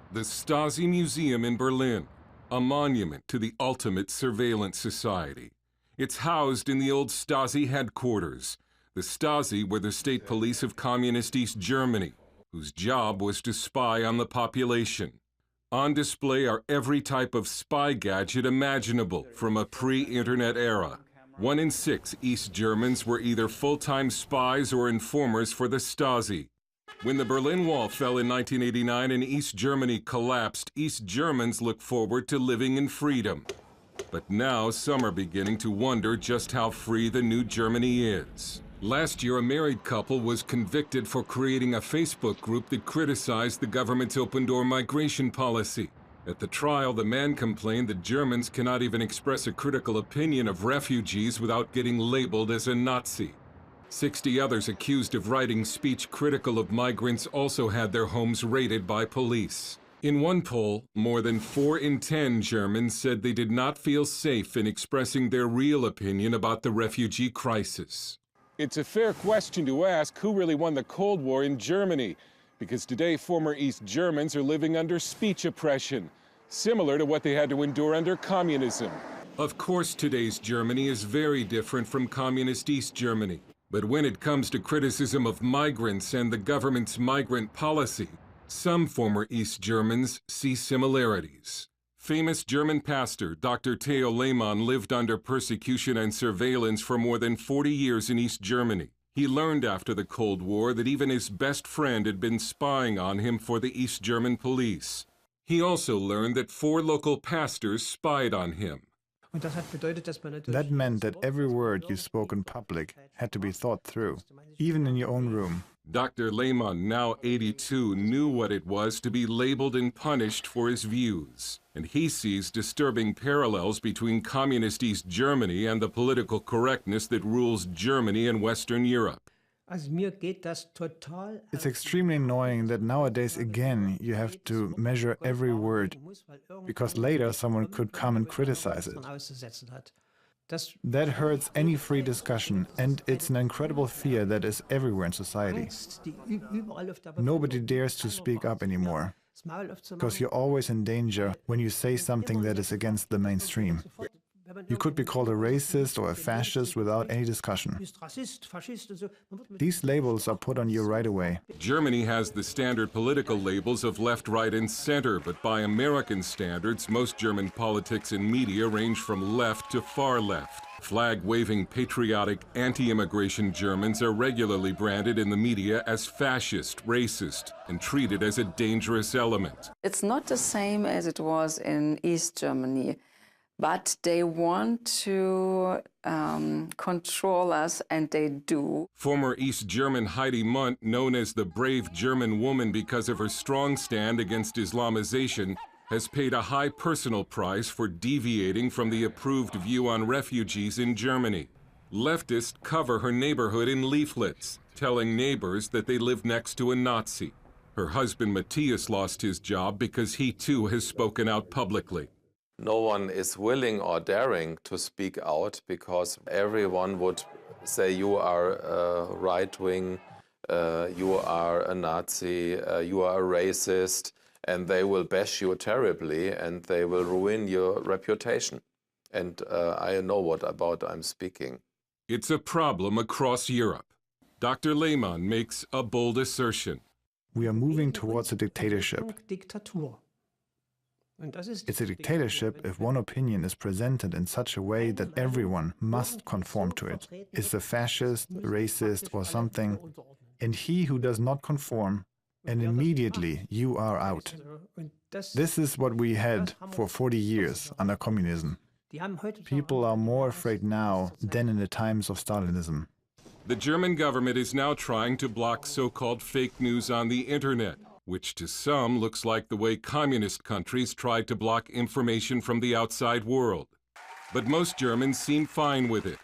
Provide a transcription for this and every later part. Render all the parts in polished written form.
The Stasi Museum in Berlin, a monument to the ultimate surveillance society. It's housed in the old Stasi headquarters. The Stasi were the state police of Communist East Germany, whose job was to spy on the population. On display are every type of spy gadget imaginable from a pre-internet era. 1 in 6 East Germans were either full-time spies or informers for the Stasi. When the Berlin Wall fell in 1989 and East Germany collapsed, East Germans looked forward to living in freedom. But now some are beginning to wonder just how free the new Germany is. Last year, a married couple was convicted for creating a Facebook group that criticized the government's open-door migration policy. At the trial, the man complained that Germans cannot even express a critical opinion of refugees without getting labeled as a Nazi. 60 others accused of writing speech critical of migrants also had their homes raided by police. In one poll, more than 4 in 10 Germans said they did not feel safe in expressing their real opinion about the refugee crisis. It's a fair question to ask who really won the Cold War in Germany, because today former East Germans are living under speech oppression, similar to what they had to endure under communism. Of course, today's Germany is very different from communist East Germany. But when it comes to criticism of migrants and the government's migrant policy, some former East Germans see similarities. Famous German pastor Dr. Theo Lehmann lived under persecution and surveillance for more than 40 years in East Germany. He learned after the Cold War that even his best friend had been spying on him for the East German police. He also learned that 4 local pastors spied on him. That meant that every word you spoke in public had to be thought through, even in your own room. Dr. Lehmann, now 82, knew what it was to be labeled and punished for his views. And he sees disturbing parallels between communist East Germany and the political correctness that rules Germany and Western Europe. It's extremely annoying that nowadays again you have to measure every word, because later someone could come and criticize it. That hurts any free discussion, and it's an incredible fear that is everywhere in society. Nobody dares to speak up anymore, because you're always in danger when you say something that is against the mainstream. You could be called a racist or a fascist without any discussion. These labels are put on you right away. Germany has the standard political labels of left, right, and center, but by American standards, most German politics and media range from left to far left. Flag-waving, patriotic, anti-immigration Germans are regularly branded in the media as fascist, racist, and treated as a dangerous element. It's not the same as it was in East Germany. But they want to control us, and they do. Former East German Heidi Mundt, known as the brave German woman because of her strong stand against Islamization, has paid a high personal price for deviating from the approved view on refugees in Germany. Leftists cover her neighborhood in leaflets, telling neighbors that they live next to a Nazi. Her husband Matthias lost his job because he too has spoken out publicly. No one is willing or daring to speak out because everyone would say you are right-wing, you are a Nazi, you are a racist, and they will bash you terribly and they will ruin your reputation. And I know what about I'm speaking. It's a problem across Europe. Dr. Lehmann makes a bold assertion. We are moving towards a dictatorship. It's a dictatorship if one opinion is presented in such a way that everyone must conform to it. It's a fascist, racist, or something, and he who does not conform, and immediately you are out. This is what we had for 40 years under communism. People are more afraid now than in the times of Stalinism. The German government is now trying to block so-called fake news on the internet, which to some looks like the way communist countries tried to block information from the outside world. But most Germans seem fine with it.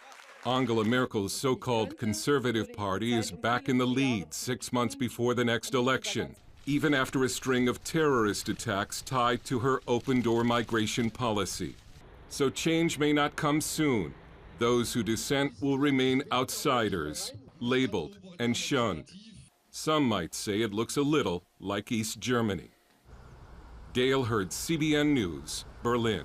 Angela Merkel's so-called Conservative Party is back in the lead 6 months before the next election, even after a string of terrorist attacks tied to her open-door migration policy. So change may not come soon. Those who dissent will remain outsiders, labeled and shunned. Some might say it looks a little like East Germany. Dale Hurd, CBN News, Berlin.